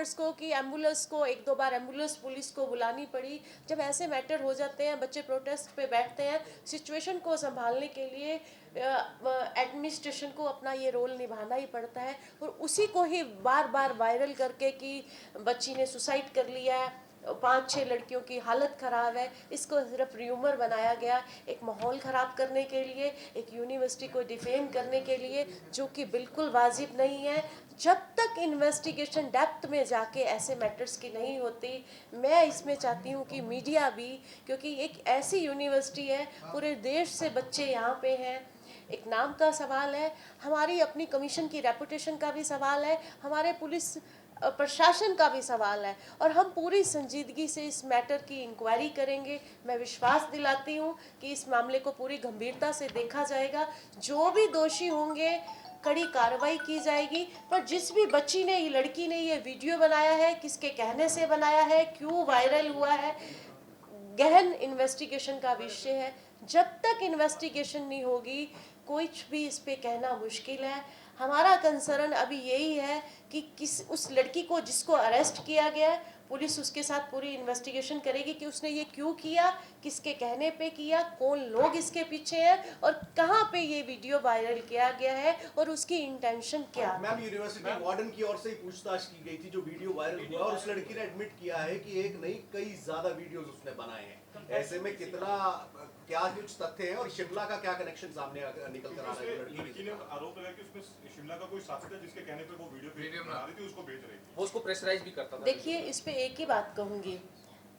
को कि एम्बुलेंस को एक दो बार एम्बुलेंस पुलिस को बुलानी पड़ी। जब ऐसे मैटर हो जाते हैं, बच्चे प्रोटेस्ट पे बैठते हैं, सिचुएशन को संभालने के लिए एडमिनिस्ट्रेशन को अपना ये रोल निभाना ही पड़ता है। और उसी को ही बार बार वायरल करके कि बच्ची ने सुसाइड कर लिया है, 5-6 लड़कियों की हालत ख़राब है, इसको सिर्फ र्यूमर बनाया गया एक माहौल ख़राब करने के लिए, एक यूनिवर्सिटी को डिफेम करने के लिए, जो कि बिल्कुल वाजिब नहीं है। जब तक इन्वेस्टिगेशन डेप्थ में जाके ऐसे मैटर्स की नहीं होती, मैं इसमें चाहती हूँ कि मीडिया भी, क्योंकि एक ऐसी यूनिवर्सिटी है, पूरे देश से बच्चे यहाँ पे हैं, एक नाम का सवाल है, हमारी अपनी कमीशन की रेपुटेशन का भी सवाल है, हमारे पुलिस प्रशासन का भी सवाल है, और हम पूरी संजीदगी से इस मैटर की इंक्वायरी करेंगे। मैं विश्वास दिलाती हूँ कि इस मामले को पूरी गंभीरता से देखा जाएगा, जो भी दोषी होंगे कड़ी कार्रवाई की जाएगी। पर जिस भी बच्ची ने, लड़की ने ये वीडियो बनाया है, किसके कहने से बनाया है, क्यों वायरल हुआ है, गहन इन्वेस्टिगेशन का विषय है। जब तक इन्वेस्टिगेशन नहीं होगी, कुछ भी इस पे कहना मुश्किल है। हमारा कंसर्न अभी यही है कि किस उस लड़की को जिसको अरेस्ट किया गया है, पुलिस उसके साथ पूरी इन्वेस्टिगेशन करेगी कि उसने ये क्यों किया, किसके कहने पे किया, कौन लोग इसके पीछे हैं, और कहाँ पे ये वीडियो वायरल किया गया है, और उसकी इंटेंशन क्या। मैम, यूनिवर्सिटी वार्डन की ओर से ही पूछताछ की गई थी जो वीडियो वायरल हुआ, और उस लड़की ने एडमिट किया है कि एक नहीं कई ज्यादा वीडियोस उसने बनाए हैं। ऐसे में कितना क्या कुछ तथ्य है, और शिमला का क्या कनेक्शन सामने निकल कर आ रहा है? लड़की ने आरोप लगाया कि उसमें शिमला का कोई साथी था जिसके कहने पे वो वीडियो बना रही थी, उसको भेज रही थी, वो उसको प्रेशराइज भी करता था। देखिए, इस पे एक ही बात कहूँगी,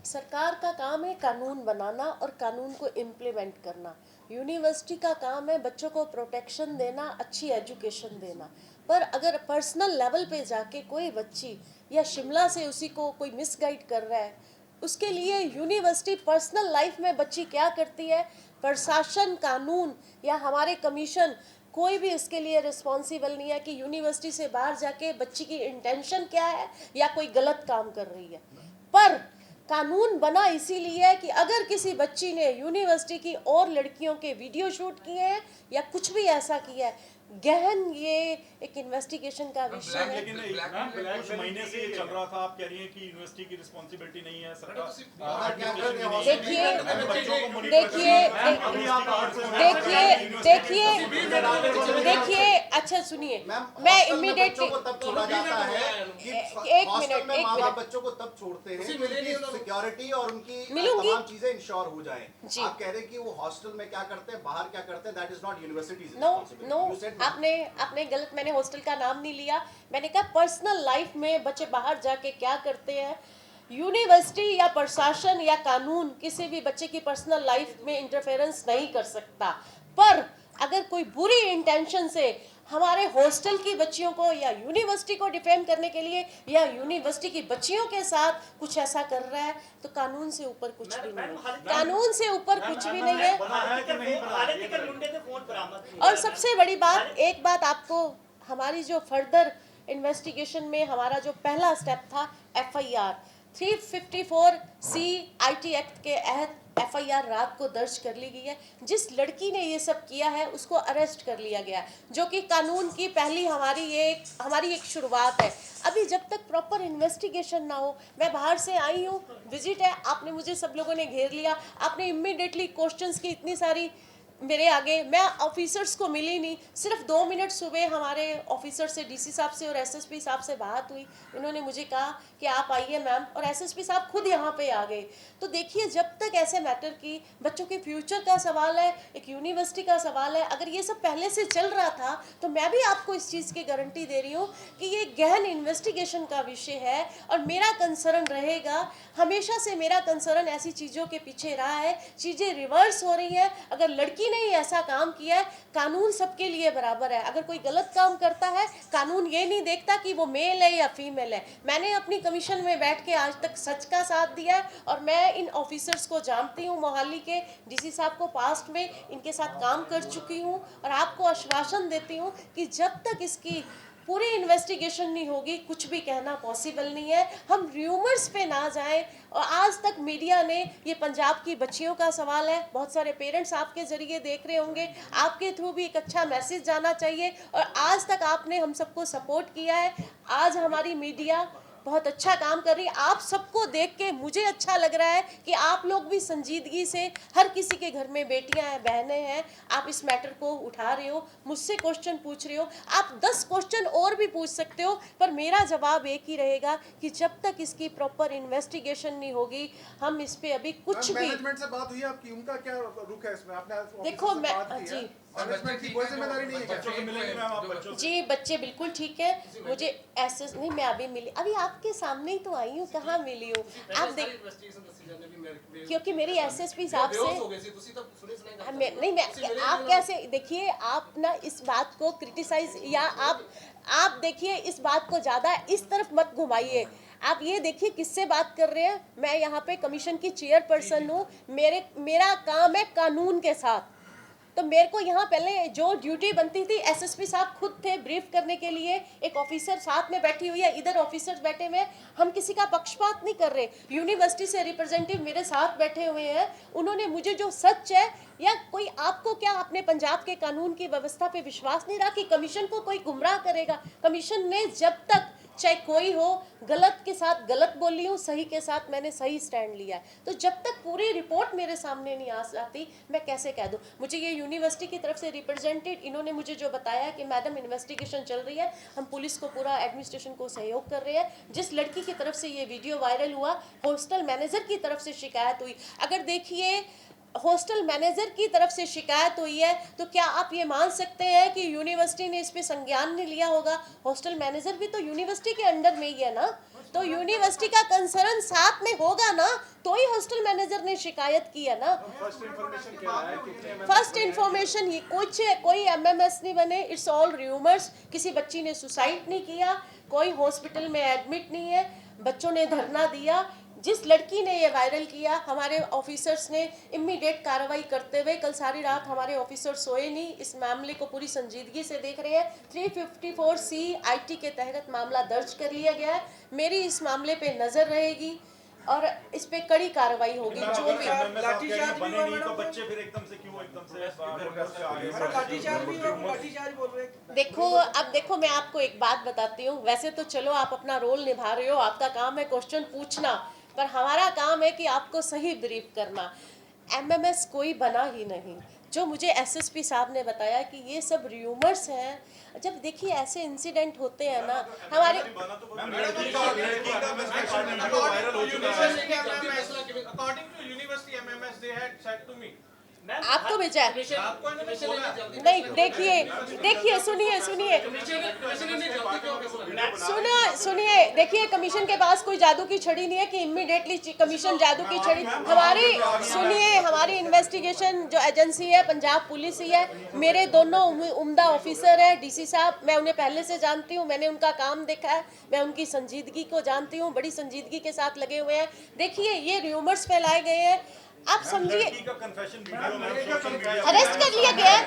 सरकार का काम है कानून बनाना और कानून को इम्प्लीमेंट करना। यूनिवर्सिटी का काम है बच्चों को प्रोटेक्शन देना, अच्छी एजुकेशन देना। पर अगर पर्सनल लेवल पे जाके कोई बच्ची या शिमला से उसी को कोई मिसगाइड कर रहा है, उसके लिए यूनिवर्सिटी पर्सनल लाइफ में बच्ची क्या करती है, प्रशासन, कानून या हमारे कमीशन, कोई भी इसके लिए रिस्पॉन्सिबल नहीं है कि यूनिवर्सिटी से बाहर जाके बच्ची की इंटेंशन क्या है या कोई गलत काम कर रही है। पर कानून बना इसीलिए है कि अगर किसी बच्ची ने यूनिवर्सिटी की और लड़कियों के वीडियो शूट किए हैं या कुछ भी ऐसा किया है, गहन ये एक इन्वेस्टिगेशन का विषय है। लेकिन कुछ महीने से ये चल रहा था, आप कह रही हैं कि यूनिवर्सिटी की रिस्पांसिबिलिटी नहीं है, सरकार देखिए, अच्छा सुनिए, मैं इमीडिएटली एक मिनट, बच्चों को तब छोड़ते हैं सिक्योरिटी और उनकी तमाम चीजें इंश्योर हो जाएं। आप कह रहे हैं कि वो हॉस्टल में क्या करते हैं, बाहर क्या करते हैं, that is not universities no, आपने गलत, मैंने हॉस्टल का नाम नहीं लिया, मैंने कहा पर्सनल लाइफ में बच्चे बाहर जाके क्या करते हैं। यूनिवर्सिटी या प्रशासन या कानून किसी भी बच्चे की पर्सनल लाइफ में इंटरफेरेंस नहीं कर सकता। पर अगर कोई बुरी इंटेंशन से हमारे हॉस्टल की बच्चियों को या यूनिवर्सिटी को डिफेम करने के लिए या यूनिवर्सिटी की बच्चियों के साथ कुछ ऐसा कर रहा है, तो कानून से ऊपर कुछ भी नहीं है, कानून से ऊपर कुछ भी नहीं है। और सबसे बड़ी बात, एक बात आपको, हमारी जो फर्दर इन्वेस्टिगेशन में हमारा जो पहला स्टेप था, FIR 354C IT एक्ट के तहत FIR रात को दर्ज कर ली गई है। जिस लड़की ने ये सब किया है उसको अरेस्ट कर लिया गया, जो कि कानून की पहली हमारी एक शुरुआत है। अभी जब तक प्रॉपर इन्वेस्टिगेशन ना हो, मैं बाहर से आई हूँ, विजिट है, आपने मुझे सब लोगों ने घेर लिया, आपने इमीडिएटली क्वेश्चंस की इतनी सारी मेरे आगे, मैं ऑफिसर्स को मिली नहीं, सिर्फ 2 मिनट सुबह हमारे ऑफिसर से, DC साहब से और SSP साहब से बात हुई, उन्होंने मुझे कहा कि आप आइए मैम, और SSP साहब खुद यहाँ पे आ गए। तो देखिए, जब तक ऐसे मैटर की, बच्चों के फ्यूचर का सवाल है, एक यूनिवर्सिटी का सवाल है, अगर ये सब पहले से चल रहा था तो मैं भी आपको इस चीज़ की गारंटी दे रही हूँ कि ये गहन इन्वेस्टिगेशन का विषय है। और मेरा कंसर्न रहेगा, हमेशा से मेरा कंसर्न ऐसी चीज़ों के पीछे रहा है, चीज़ें रिवर्स हो रही हैं। अगर लड़की ने ऐसा काम किया है, कानून सबके लिए बराबर है। अगर कोई गलत काम करता है, कानून ये नहीं देखता कि वो मेल है या फीमेल है। मैंने अपनी कमीशन में बैठ के आज तक सच का साथ दिया है, और मैं इन ऑफिसर्स को जानती हूँ, मोहाली के DC साहब को पास्ट में इनके साथ काम कर चुकी हूँ, और आपको आश्वासन देती हूँ कि जब तक इसकी पूरी इन्वेस्टिगेशन नहीं होगी, कुछ भी कहना पॉसिबल नहीं है। हम र्यूमर्स पे ना जाएं। और आज तक मीडिया ने, ये पंजाब की बच्चियों का सवाल है, बहुत सारे पेरेंट्स आपके जरिए देख रहे होंगे, आपके थ्रू भी एक अच्छा मैसेज जाना चाहिए, और आज तक आपने हम सबको सपोर्ट किया है। आज हमारी मीडिया बहुत अच्छा काम कर रही है। आप सबको देख के मुझे अच्छा लग रहा है कि आप लोग भी संजीदगी से, हर किसी के घर में बेटियां हैं, बहनें हैं, आप इस मैटर को उठा रहे हो, मुझसे क्वेश्चन पूछ रहे हो। आप 10 क्वेश्चन और भी पूछ सकते हो, पर मेरा जवाब एक ही रहेगा कि जब तक इसकी प्रॉपर इन्वेस्टिगेशन नहीं होगी, हम इस पे अभी कुछ भी। मैनेजमेंट से बात हुई है आपकी, उनका क्या रुख है इसमें? आपने देखो मैं जी मैनेजमेंट की कोई जिम्मेदारी नहीं है क्या? बच्चों से मिलेंगे मैम आप बच्चों से? जी बच्चे बिल्कुल ठीक है। मुझे ऐसे नहीं, मैं अभी मिली, अभी आपके सामने ही तो आई हूँ, कहाँ मिली हूँ आप देख, क्योंकि मेरी एसएसपी साहब से नहीं, मैं आप कैसे देखिए, आप ना इस बात को क्रिटिसाइज या आप देखिए इस बात को ज़्यादा इस तरफ मत घुमाइए। आप ये देखिए किससे बात कर रहे हैं। मैं यहाँ पे कमीशन की चेयरपर्सन हूँ, मेरा काम है कानून के साथ। तो मेरे को यहाँ पहले जो ड्यूटी बनती थी, एसएसपी साहब खुद थे ब्रीफ करने के लिए, एक ऑफिसर साथ में बैठी हुई है, इधर ऑफिसर्स बैठे हुए हैं, हम किसी का पक्षपात नहीं कर रहे। यूनिवर्सिटी से रिप्रेजेंटेटिव मेरे साथ बैठे हुए हैं, उन्होंने मुझे जो सच है, या कोई आपको क्या अपने पंजाब के कानून की व्यवस्था पे विश्वास नहीं रहा कि कमीशन को कोई गुमराह करेगा? कमीशन ने जब तक चाहे कोई हो, गलत के साथ गलत बोली हूँ, सही के साथ मैंने सही स्टैंड लिया है। तो जब तक पूरी रिपोर्ट मेरे सामने नहीं आ जाती, मैं कैसे कह दूँ? मुझे ये यूनिवर्सिटी की तरफ से रिप्रेजेंटेड, इन्होंने मुझे जो बताया कि मैडम इन्वेस्टिगेशन चल रही है, हम पुलिस को पूरा एडमिनिस्ट्रेशन को सहयोग कर रहे हैं। जिस लड़की की तरफ से ये वीडियो वायरल हुआ, हॉस्टल मैनेजर की तरफ से शिकायत हुई। अगर देखिए हॉस्टल मैनेजर की तरफ से शिकायत हुई है, तो क्या आप ये मान सकते हैं कि यूनिवर्सिटी ने इस पे संज्ञान नहीं लिया होगा? हॉस्टल मैनेजर भी तो यूनिवर्सिटी के अंडर में ही है ना, तो यूनिवर्सिटी का कंसर्न साथ में होगा ना, तो ही हॉस्टल मैनेजर ने शिकायत की है ना। फर्स्ट इंफॉर्मेशन कोई एमएमएस नहीं बने, इट्स ऑल र्यूमर्स। किसी बच्ची ने सुसाइड नहीं किया, कोई हॉस्पिटल में एडमिट नहीं है, बच्चों ने धरना दिया। जिस लड़की ने ये वायरल किया, हमारे ऑफिसर्स ने इमीडिएट कार्रवाई करते हुए, कल सारी रात हमारे ऑफिसर सोए नहीं, इस मामले को पूरी संजीदगी से देख रहे हैं। 354C आईटी के तहत मामला दर्ज कर लिया गया है। मेरी इस मामले पे नजर रहेगी और इस पे कड़ी कार्रवाई होगी। जो भी लाठीचार्ज बने नहीं तो बच्चे फिर एकदम से क्यों एकदम से लाठीचार्ज बोल रहे हैं? देखो मैं आपको एक बात बताती हूँ। वैसे तो चलो आप अपना रोल निभा रहे हो, आपका काम है क्वेश्चन पूछना, पर हमारा काम है कि आपको सही ब्रीफ करना। एमएमएस कोई बना ही नहीं। जो मुझे एसएसपी साहब ने बताया कि ये सब र्यूमर्स हैं। जब देखिए ऐसे इंसिडेंट होते हैं ना, हमारे आपको भेजा है नहीं? देखिए सुनिए, देखिए कमीशन के पास कोई जादू की छड़ी नहीं है कि इमीडिएटली कमीशन जादू की छड़ी। हमारी इन्वेस्टिगेशन जो एजेंसी है पंजाब पुलिस ही है। मेरे दोनों उम्दा ऑफिसर है, डीसी साहब, मैं उन्हें पहले से जानती हूँ, मैंने उनका काम देखा है, मैं उनकी संजीदगी को जानती हूँ, बड़ी संजीदगी के साथ लगे हुए हैं। देखिए ये र्यूमर्स फैलाए गए हैं, आप समझिए। अरेस्ट कर लिया गया है,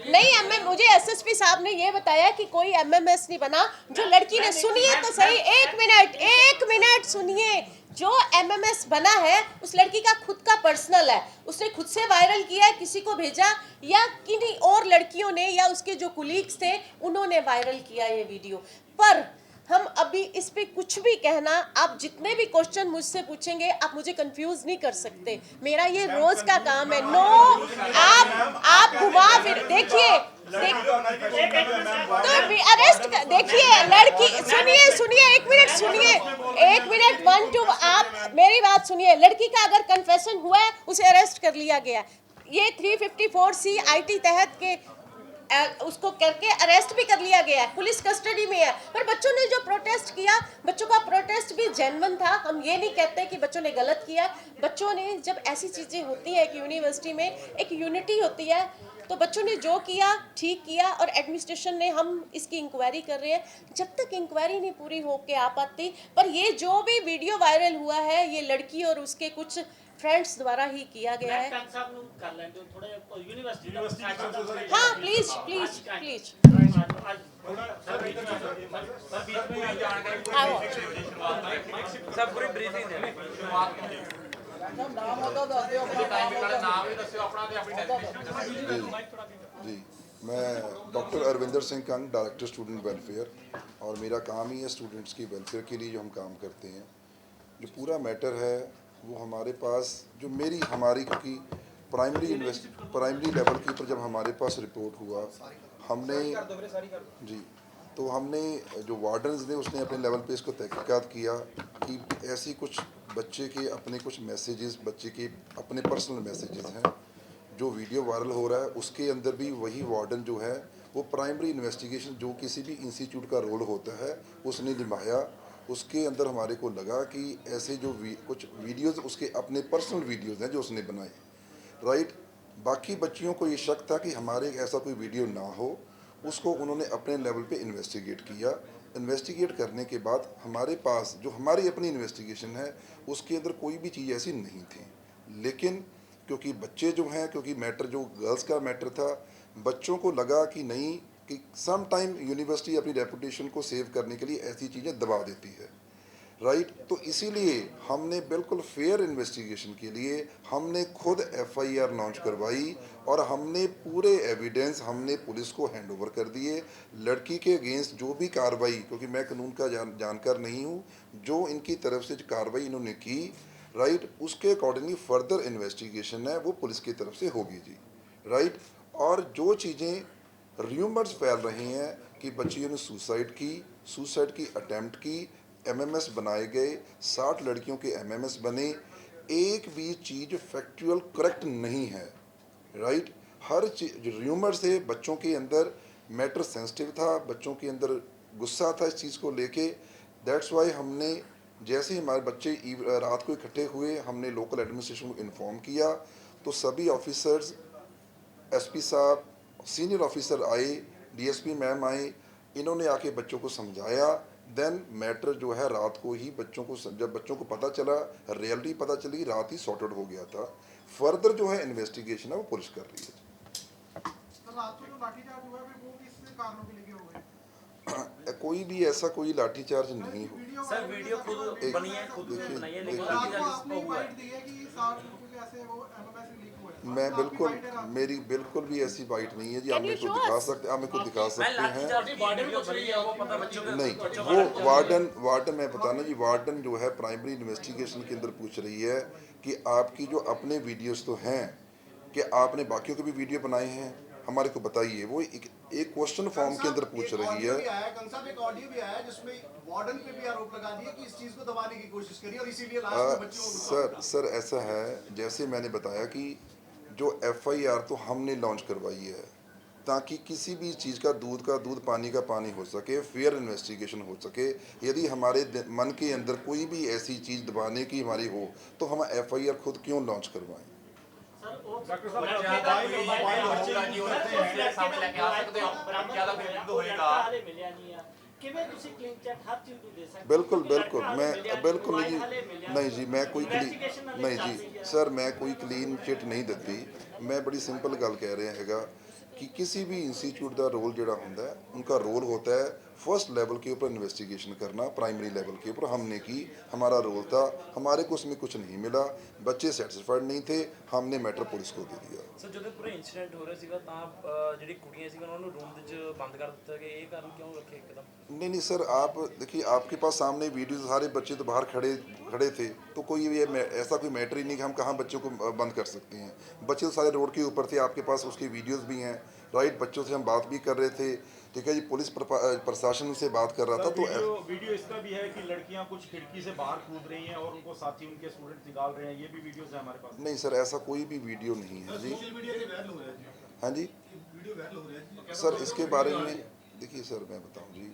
नहीं मुझे एसएसपी साहब ने ये बताया कि कोई एमएमएस नहीं बना। जो लड़की ने, सुनिए तो सही, एक मिनट सुनिए। जो एमएमएस बना है उस लड़की का खुद का पर्सनल है, उसने खुद से वायरल किया है, किसी को भेजा, या किन्हीं और लड़कियों ने या उसके जो कुलीग्स थे उन्होंने वायरल किया ये वीडियो। पर हम अभी इस पे कुछ भी कहना, आप जितने भी क्वेश्चन मुझसे पूछेंगे, आप मुझे कंफ्यूज नहीं कर सकते। मेरा ये रोज का काम है। आप घुमा फिर देखिए तो अरेस्ट देखिए लड़की, सुनिए एक मिनट 1 2 आप मेरी बात सुनिए। लड़की का अगर कन्फेशन हुआ है, उसे अरेस्ट कर लिया गया। ये 354C आईटी तहत के उसको करके अरेस्ट भी कर लिया गया है, पुलिस कस्टडी में है। पर बच्चों ने जो प्रोटेस्ट किया, बच्चों का प्रोटेस्ट भी जेन्युइन था। हम ये नहीं कहते कि बच्चों ने गलत किया। बच्चों ने, जब ऐसी चीजें होती है कि यूनिवर्सिटी में एक यूनिटी होती है, तो बच्चों ने जो किया ठीक किया, और एडमिनिस्ट्रेशन ने, हम इसकी इंक्वायरी कर रहे हैं। जब तक इंक्वायरी नहीं पूरी होके आ पाती, पर ये जो भी वीडियो वायरल हुआ है, ये लड़की और उसके कुछ फ्रेंड्स द्वारा ही किया गया है। हाँ प्लीज सब पूरी ब्रीफिंग जी, मैं doctor Arvinder Singh Kang, director student welfare, और मेरा काम ही है स्टूडेंट्स की वेलफेयर के लिए जो हम काम करते हैं। जो पूरा मैटर है वो हमारे पास जो हमारी क्योंकि प्राइमरी लेवल के ऊपर जब हमारे पास रिपोर्ट हुआ हमने जी तो हमने जो वार्डन्स ने उसने अपने लेवल पे इसको तहकीकात किया कि ऐसी कुछ बच्चे के अपने कुछ मैसेजेस बच्चे के अपने पर्सनल मैसेजेस हैं जो वीडियो वायरल हो रहा है। उसके अंदर भी वही वार्डन जो है वो प्राइमरी इन्वेस्टिगेशन जो किसी भी इंस्टीट्यूट का रोल होता है उसने निभाया। उसके अंदर हमारे को लगा कि ऐसे जो कुछ वीडियोस उसके अपने पर्सनल वीडियोस हैं जो उसने बनाए, राइट। बाकी बच्चियों को ये शक था कि हमारे ऐसा कोई वीडियो ना हो। उसको उन्होंने अपने लेवल पे इन्वेस्टिगेट किया। इन्वेस्टिगेट करने के बाद हमारे पास जो हमारी अपनी इन्वेस्टिगेशन है उसके अंदर कोई भी चीज़ ऐसी नहीं थी। लेकिन क्योंकि बच्चे जो हैं क्योंकि मैटर जो गर्ल्स का मैटर था, बच्चों को लगा कि नहीं कि सम टाइम यूनिवर्सिटी अपनी रेपुटेशन को सेव करने के लिए ऐसी चीज़ें दबा देती है, राइट। तो इसीलिए हमने बिल्कुल फेयर इन्वेस्टिगेशन के लिए हमने खुद एफआईआर लॉन्च करवाई और हमने पूरे एविडेंस हमने पुलिस को हैंडओवर कर दिए। लड़की के अगेंस्ट जो भी कार्रवाई, क्योंकि मैं कानून का जानकार नहीं हूँ, जो इनकी तरफ से कार्रवाई इन्होंने की, राइट, उसके अकॉर्डिंगली फर्दर इन्वेस्टिगेशन है वो पुलिस की तरफ से होगी जी, राइट। और जो चीज़ें र्यूमर्स फैल रही हैं कि बच्चियों ने सुसाइड की अटेम्प्ट की, एमएमएस बनाए गए, 60 लड़कियों के एमएमएस बने, एक भी चीज़ फैक्चुअल करेक्ट नहीं है, राइट। हर चीज र्यूमर से बच्चों के अंदर मैटर सेंसिटिव था, बच्चों के अंदर गुस्सा था इस चीज़ को लेके। दैट्स वाई हमने जैसे ही हमारे बच्चे रात को इकट्ठे हुए हमने लोकल एडमिनिस्ट्रेशन को इन्फॉर्म किया तो सभी ऑफिसर्स, एसपी साहब, सीनियर ऑफिसर आए, डीएसपी मैम आए, इन्होंने आके बच्चों को समझाया। देन मैटर जो है रात को ही जब बच्चों को पता चला, रियलिटी पता चली, रात ही सॉर्टेड हो गया था। फर्दर जो है इन्वेस्टिगेशन है वो पुलिस कर रही है। रात को जो लाठीचार्ज हुआ है वो किस कारणों के लिए हो गए? कोई भी ऐसा कोई लाठीचार्ज नहीं हो। सर वीडियो खुद बनी है, खुद ने बनाई है, लेकिन आपने बाइट दी है कि 60 लोगों के ऐसे वो एमएमएस लीक हुआ है। मैं बिल्कुल मेरी बिल्कुल भी ऐसी बाइट नहीं है जी। आप मेरे को दिखा सकते हैं, आप मेरे को दिखा सकते हैं। नहीं, वो वार्डन मैं बताना जी, वार्डन जो है प्राइमरी इन्वेस्टिगेशन के अंदर पूछ रही है कि आपकी जो अपने वीडियोस तो हैं कि आपने बाकियों के भी वीडियो बनाए हैं, हमारे को बताइए। वो एक क्वेश्चन फॉर्म के अंदर पूछ रही है। एक ऑडियो भी आया जिसमें वार्डन पे भी आरोप लगा दिया कि इस चीज को दबाने की कोशिश करी और इसीलिए लास्ट में बच्चों को सर ऐसा है जैसे मैंने बताया कि जो एफआईआर तो हमने लॉन्च करवाई है ताकि किसी भी चीज़ का दूध पानी का पानी हो सके, फेयर इन्वेस्टिगेशन हो सके। यदि हमारे मन के अंदर कोई भी ऐसी चीज़ दबाने की हमारी हो तो हम एफआईआर खुद क्यों लॉन्च करवाएं। डॉक्टर साहब मोबाइल बच्चे यूज करते हैं, सामने लेके आ सकते हो, ज्यादा बेनिफिट होएगा। बिल्कुल मैं बिल्कुल नहीं जी मैं कोई नहीं जी सर, मैं कोई क्लीन चिट नहीं दिती। मैं बड़ी सिंपल गल कह रहा हैगा कि किसी भी इंस्टीट्यूट का रोल जोड़ा होंदा है, उनका रोल होता है फर्स्ट लेवल के ऊपर इन्वेस्टिगेशन करना। प्राइमरी लेवल के ऊपर हमने की, हमारा रोल था, हमारे को उसमें कुछ नहीं मिला, बच्चे सेटिस्फाइड नहीं थे, हमने मैटर पुलिस को दे दिया। सर ਜਦੋਂ ਪੂਰੇ ਇਨਸੀਡੈਂਟ ਹੋ ਰਿਹਾ ਸੀਗਾ ਤਾਂ ਜਿਹੜੀ ਕੁੜੀਆਂ ਸੀਗੀਆਂ ਉਹਨਾਂ ਨੂੰ ਰੂਮ ਵਿੱਚ ਬੰਦ ਕਰ ਦਿੱਤਾ ਗਿਆ, ਇਹ ਕਾਰਨ ਕਿਉਂ ਰੱਖੇ ਇੱਕਦਮ? नहीं सर, आप देखिए आपके पास सामने वीडियो, सारे बच्चे तो बाहर खड़े थे, तो कोई ये ऐसा कोई मैटर ही नहीं कि हम कहाँ बच्चों को बंद कर सकते हैं। बच्चे तो सारे रोड के ऊपर थे, आपके पास उसकी वीडियोस भी हैं, राइट। बच्चों से हम बात भी कर रहे थे, ठीक है जी। पुलिस प्रशासन से बात कर रहा था। तो वीडियो इसका भी है कि लड़कियां कुछ खिड़की से बाहर कूद रही हैं और उनको साथी उनके स्टूडेंट निकाल रहे हैं, ये भी वीडियोस है हमारे पास। नहीं सर, ऐसा कोई भी वीडियो नहीं है जी। हाँ जी सर, इसके बारे में देखिए सर मैं बताऊँ जी,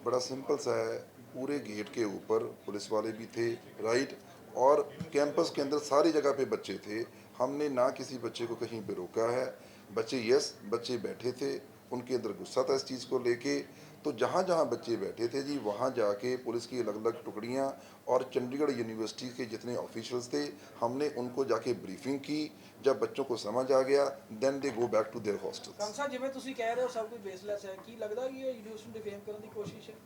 बड़ा सिंपल सा है। पूरे गेट के ऊपर पुलिस वाले भी थे, राइट, और कैंपस के अंदर सारी जगह पे बच्चे थे। हमने ना किसी बच्चे को कहीं पे रोका है। बच्चे बैठे थे, उनके अंदर गुस्सा था इस चीज़ को लेके। तो जहाँ जहाँ बच्चे बैठे थे जी, वहाँ जाके पुलिस की अलग अलग टुकड़ियाँ और चंडीगढ़ यूनिवर्सिटी के जितने ऑफिशियल्स थे, हमने उनको जाके ब्रीफिंग की। जब बच्चों को समझ आ गया, then they go back to their hostels. कंसा जिवें तुसी कह रहे हो सब कुछ बेसलेस है, की लगदा कि ये यूनिवर्सिटी डिफेम करने की कोशिश है?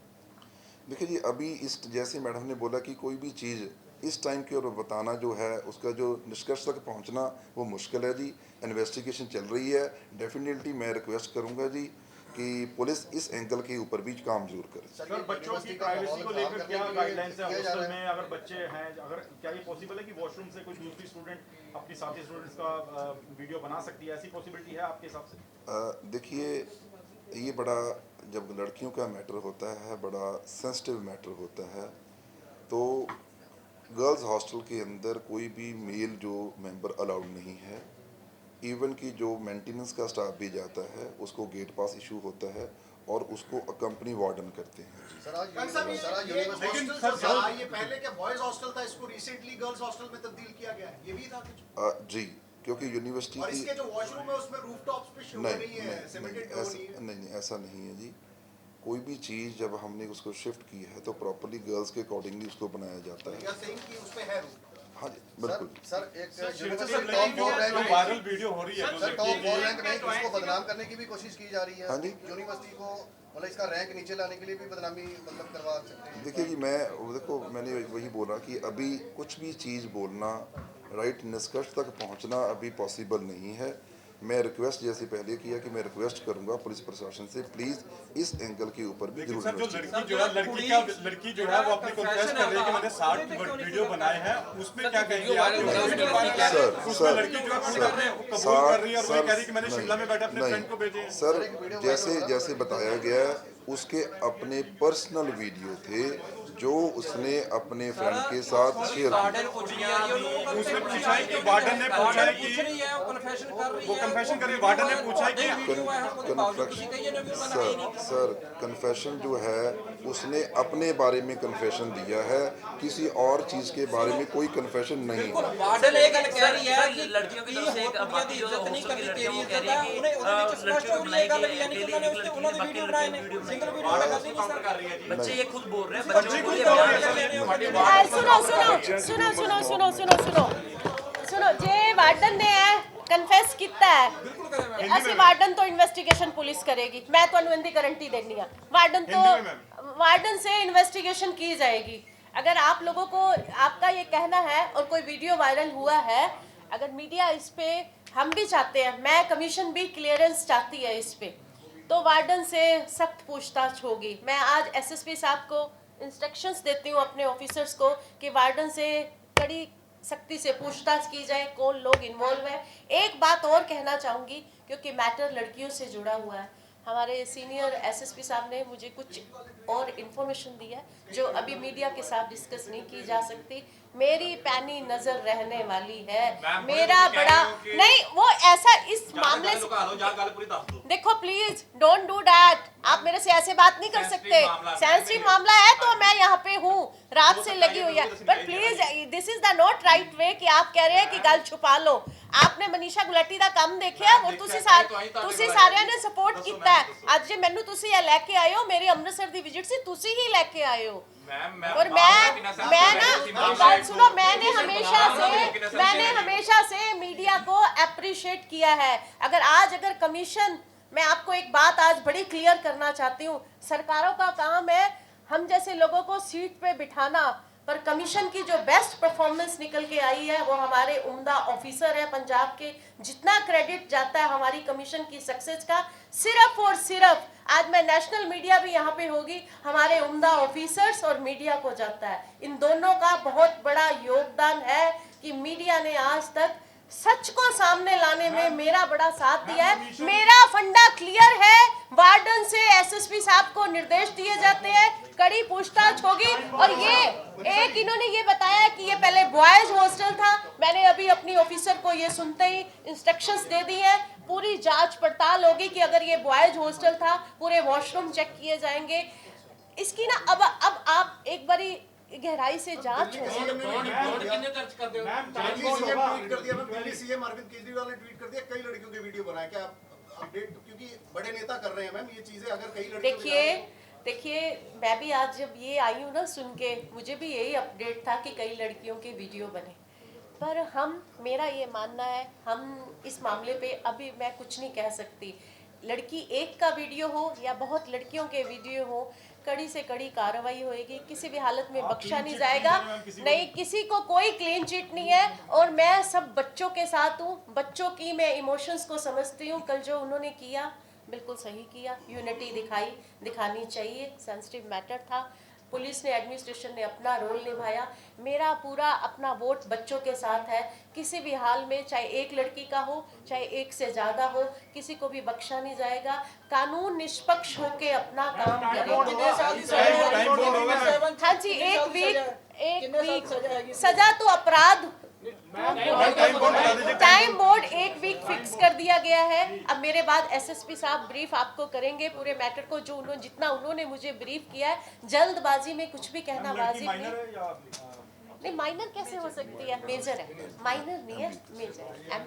देखिए जी, अभी इस जैसे मैडम ने बोला कि कोई भी चीज़ इस टाइम की ओर बताना जो है उसका जो निष्कर्ष तक पहुंचना वो मुश्किल है जी। इन्वेस्टिगेशन चल रही है। डेफिनेटली मैं रिक्वेस्ट करूंगा जी कि पुलिस इस एंगल के ऊपर भी काम जरूर करे। सर बच्चों की प्राइवेसी को लेकर क्या गाइडलाइंस है हॉस्टल में? अगर बच्चे हैं, अगर क्या ये पॉसिबल है कि वॉशरूम से कोई दूसरी स्टूडेंट अपनी साथी स्टूडेंट्स का वीडियो बना सकती है? ऐसी पॉसिबिलिटी है आपके हिसाब से? देखिए, ये बड़ा जब लड़कियों का मैटर होता है बड़ा सेंसिटिव मैटर होता है। तो गर्ल्स हॉस्टल के अंदर कोई भी मेल जो मेंबर अलाउड नहीं है। इवन कि जो मेंटेनेंस का स्टाफ भी जाता है उसको गेट पास इशू होता है और उसको अकम्पनी वार्डन करते हैं। ये पहले क्या बॉयज हॉस्टल था, इसको रिसेंटली गर्ल्स हॉस्टल में तब्दील किया गया है, ये भी था कुछ? जी, क्योंकि यूनिवर्सिटी और इसके जो वॉशरूम है उसमें रूफटॉप्स पे शो नहीं है, सिमेंटेड डोर नहीं है। नहीं, ऐसा नहीं है जी। कोई भी चीज़ जब हमने उसको शिफ्ट की है तो प्रॉपर्ली गर्ल्स के अकॉर्डिंगली उसको बनाया जाता है। या सेम कि उस पे है रूफ? हाँ जी, बिल्कुल। सर एक वायरल वीडियो हो रही है सर टॉप 4 रैंक में इसको बदनाम करने की भी कोशिश की जा रही है। हाँ जी। यूनिवर्सिटी को मतलब इसका रैंक नीचे लाने के लिए भी बदनामी मतलब करवा सकते हैं। देखिए जी, मैंने वही बोला कि अभी कुछ भी चीज़ बोलना, राइट निष्कर्ष तक पहुंचना अभी पॉसिबल नहीं है। मैं रिक्वेस्ट जैसे पहले किया कि मैं रिक्वेस्ट करूंगा पुलिस प्रशासन से प्लीज़ इस एंगल के ऊपर भी जरूर। सर जो लड़की जो है वो अपनी कॉन्फेस कर रही है कि मैंने 60 वीडियो बनाए हैं, उसमें क्या कहेंगे आप? उसमें लड़की जो है कबूल कर रही है और वो कह रही है कि मैंने शिमला में बैठे अपने फ्रेंड को भेजे। सर जैसे बताया गया उसके अपने पर्सनल वीडियो थे जो उसने अपने फ्रेंड के साथ शेयर किया। उसने पूछा है कि वार्डन ने पूछा है कि वो कन्फेशन कर रही है, वार्डन ने पूछा है कि सर कन्फेशन जो है उसने अपने बारे में कन्फेशन दिया है, किसी और चीज के बारे में कोई कन्फेशन नहीं। वार्डन एक गल कह रही है कि लड़कियों की तरफ से एक बाकी जो इज्जत नहीं हॉस्टल की करती, लड़कियां वो तेरी कह रही है कि लड़कियों को ये गल यानी कि उन्होंने एक उन्होंने लड़की वीडियो बनाए ने सिंगल वीडियो में गल नहीं सर। बच्चे ये खुद बोल रहे हैं, बच्चे खुद ये बयान कर रहे हैं। सुनो जे वार्डन ने कन्फेस किया है असि वार्डन तो इन्वेस्टिगेशन पुलिस करेगी। मैं तो इनकी गारंटी देनी है वार्डन से इन्वेस्टिगेशन की जाएगी। अगर आप लोगों को आपका ये कहना है और कोई वीडियो वायरल हुआ है, अगर मीडिया इस पे हम भी चाहते हैं, मैं कमीशन भी क्लियरेंस चाहती है इस पे, तो वार्डन से सख्त पूछताछ होगी। मैं आज एसएसपी साहब को इंस्ट्रक्शंस देती हूँ अपने ऑफिसर्स को कि वार्डन से कड़ी सख्ती से पूछताछ की जाए, कौन लोग इन्वॉल्व है। एक बात और कहना चाहूँगी क्योंकि मैटर लड़कियों से जुड़ा हुआ है, हमारे सीनियर एसएसपी साहब ने मुझे कुछ और इन्फॉर्मेशन दी है जो अभी मीडिया के साथ डिस्कस नहीं की जा सकती। मेरी पैनी नजर रहने वाली है, मेरा बड़ा नहीं वो ऐसा इस मामले से देखो प्लीज डोंट डू दैट। आप मेरे से ऐसे बात नहीं कर सकते। सेंसिटिव मामला है तो मैं यहाँ पे हूँ, रात से लगी हुई है, but please this is the not right way कि आप कह रहे हैं कि गल छुपा लो। आपने मनीषा गुलाटी ਦਾ ਕੰਮ ਦੇਖਿਆ और ਤੁਸੀਂ ਸਾਰਿਆਂ ਨੇ ਸਪੋਰਟ ਕੀਤਾ ਹੈ। ਅੱਜ ਜੇ ਮੈਨੂੰ ਤੁਸੀਂ ਇਹ ਲੈ ਕੇ ਆਏ ਹੋ, ਮੇਰੀ ਅੰਮ੍ਰਿਤਸਰ ਦੀ ਵਿਜ਼ਿਟ ਸੀ, ਤੁਸੀਂ ਹੀ ਲੈ ਕੇ ਆਏ ਹੋ। और मैं ना बात सुनो, मैंने हमेशा से मीडिया को अप्रिशिएट किया है। अगर कमीशन, मैं आपको एक बात आज बड़ी क्लियर करना चाहती हूँ, सरकारों का काम है हम जैसे लोगों को सीट पे बिठाना, पर कमीशन की जो बेस्ट परफॉर्मेंस निकल के आई है वो हमारे उम्दा ऑफिसर है पंजाब के। जितना क्रेडिट जाता है हमारी कमीशन की सक्सेस का, सिर्फ और सिर्फ आज मैं नेशनल मीडिया भी यहाँ पे होगी, हमारे उम्दा ऑफिसर्स और मीडिया को जाता है। इन दोनों का बहुत बड़ा योगदान है कि मीडिया ने आज तक सच को सामने लाने में मेरा बड़ा साथ दिया है। मेरा फंडा क्लियर है, वार्डन से एसएसपी साहब को निर्देश दिए जाते हैं, कड़ी पूछताछ होगी। और ये एक इन्होंने ये बताया कि ये पहले बॉयज हॉस्टल था, मैंने अभी अपनी ऑफिसर को ये सुनते ही इंस्ट्रक्शंस दे दी है, पूरी जांच पड़ताल होगी कि अगर ये बॉयज हॉस्टल था पूरे वॉशरूम चेक किए जाएंगे। इसकी ना अब आप एक बारी गहराई से जांच हो। सीएम अरविंद केजरीवाल ने ट्वीट कर दिया, कई लड़कियों के वीडियो बनाए, क्या अपडेट, क्योंकि बड़े नेता कर रहे हैं मैम ये चीजें। अगर कई लड़कियों देखिए मैं भी आज जब ये आई हूँ ना सुन के, मुझे भी यही अपडेट था कि कई लड़कियों के वीडियो बने, पर मेरा ये मानना है हम इस मामले पे अभी मैं कुछ नहीं कह सकती। लड़की एक का वीडियो हो या बहुत लड़कियों के वीडियो हो, कड़ी से कड़ी कार्रवाई होएगी, किसी भी हालत में बख्शा नहीं जाएगा। नहीं, किसी को कोई क्लीन चिट नहीं है। और मैं सब बच्चों के साथ हूँ, बच्चों की मैं इमोशंस को समझती हूँ। कल जो उन्होंने किया बिल्कुल सही किया, यूनिटी दिखानी चाहिए, सेंसिटिव मैटर था। पुलिस ने, एडमिनिस्ट्रेशन ने अपना रोल निभाया। मेरा पूरा अपना वोट बच्चों के साथ है। किसी भी हाल में, चाहे एक लड़की का हो, चाहे एक से ज़्यादा हो, किसी को भी बख्शा नहीं जाएगा। कानून निष्पक्ष होके अपना काम करेगा। हाँ जी, एक वीक सजा तो अपराध, टाइम बोर्ड 1 वीक फिक्स कर दिया गया है। अब मेरे बाद एसएसपी साहब ब्रीफ आपको करेंगे पूरे मैटर को, जो जितना उन्होंने मुझे ब्रीफ किया है। जल्दबाजी में कुछ भी कहना वाजिब नहीं। माइनर कैसे हो सकती है? मेजर है, माइनर नहीं है, मेजर है।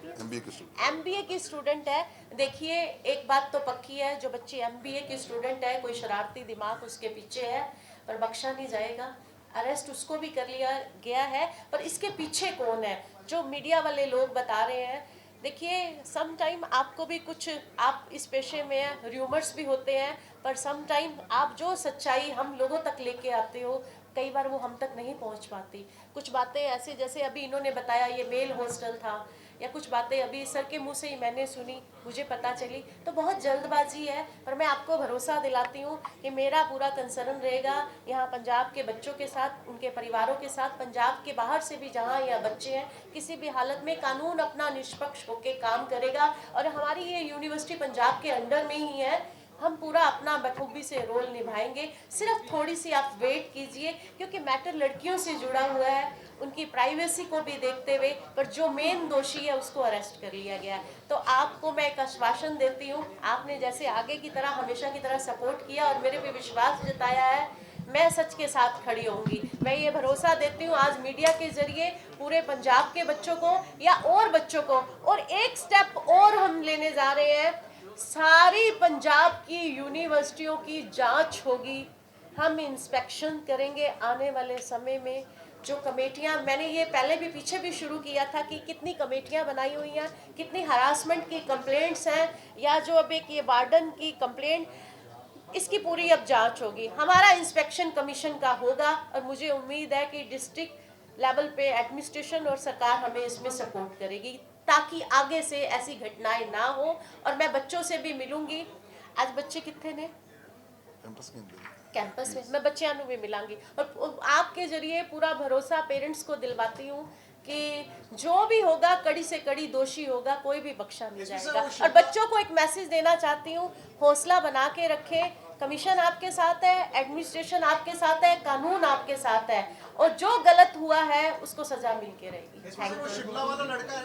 एमबीए की स्टूडेंट है। देखिए, एक बात तो पक्की है, जो बच्ची एमबीए की स्टूडेंट है, कोई शरारती दिमाग उसके पीछे है, पर बख्शा नहीं जाएगा। अरेस्ट उसको भी कर लिया गया है, पर इसके पीछे कौन है? जो मीडिया वाले लोग बता रहे हैं। देखिए, सम टाइम आपको भी कुछ, आप इस पेशे में हैं, र्यूमर्स भी होते हैं, पर सम टाइम आप जो सच्चाई हम लोगों तक लेके आते हो, कई बार वो हम तक नहीं पहुंच पाती। कुछ बातें ऐसे, जैसे अभी इन्होंने बताया ये मेल हॉस्टल था, या कुछ बातें अभी सर के मुंह से ही मैंने सुनी, मुझे पता चली, तो बहुत जल्दबाजी है। पर मैं आपको भरोसा दिलाती हूँ कि मेरा पूरा कंसर्न रहेगा यहाँ पंजाब के बच्चों के साथ, उनके परिवारों के साथ। पंजाब के बाहर से भी जहाँ यहाँ बच्चे हैं, किसी भी हालत में कानून अपना निष्पक्ष होकर काम करेगा। और हमारी ये यूनिवर्सिटी पंजाब के अंडर में ही है, हम पूरा अपना बखूबी से रोल निभाएंगे। सिर्फ थोड़ी सी आप वेट कीजिए, क्योंकि मैटर लड़कियों से जुड़ा हुआ है, उनकी प्राइवेसी को भी देखते हुए। पर जो मेन दोषी है उसको अरेस्ट कर लिया गया है। तो आपको मैं एक आश्वासन देती हूँ, आपने जैसे आगे की तरह, हमेशा की तरह सपोर्ट किया और मेरे पे विश्वास जताया है, मैं सच के साथ खड़ी होंगी। मैं ये भरोसा देती हूँ आज मीडिया के जरिए पूरे पंजाब के बच्चों को या और बच्चों को। और एक स्टेप और हम लेने जा रहे हैं, सारी पंजाब की यूनिवर्सिटियों की जांच होगी। हम इंस्पेक्शन करेंगे आने वाले समय में। जो कमेटियां, मैंने ये पहले भी पीछे भी शुरू किया था कि कितनी कमेटियां बनाई हुई हैं, कितनी हरासमेंट की कंप्लेंट्स हैं, या जो अब एक ये वार्डन की कंप्लेंट, इसकी पूरी अब जांच होगी। हमारा इंस्पेक्शन कमीशन का होगा और मुझे उम्मीद है कि डिस्ट्रिक्ट लेवल पे एडमिनिस्ट्रेशन और सरकार हमें इसमें सपोर्ट करेगी, ताकि आगे से ऐसी घटनाएं ना हो। और मैं बच्चों से भी मिलूंगी। आज बच्चे कितने ने कैंपस में, मैं बच्चियां भी मिलांगी और आपके जरिए पूरा भरोसा पेरेंट्स को दिलवाती हूँ कि जो भी होगा, कड़ी से कड़ी दोषी होगा, कोई भी बख्शा नहीं जाएगा। और बच्चों को एक मैसेज देना चाहती हूँ, हौसला बना के रखें। कमीशन आपके साथ है, एडमिनिस्ट्रेशन आपके साथ है, कानून आपके साथ है, और जो गलत हुआ है उसको सजा मिल के रहेगी। शिमला वाला लड़का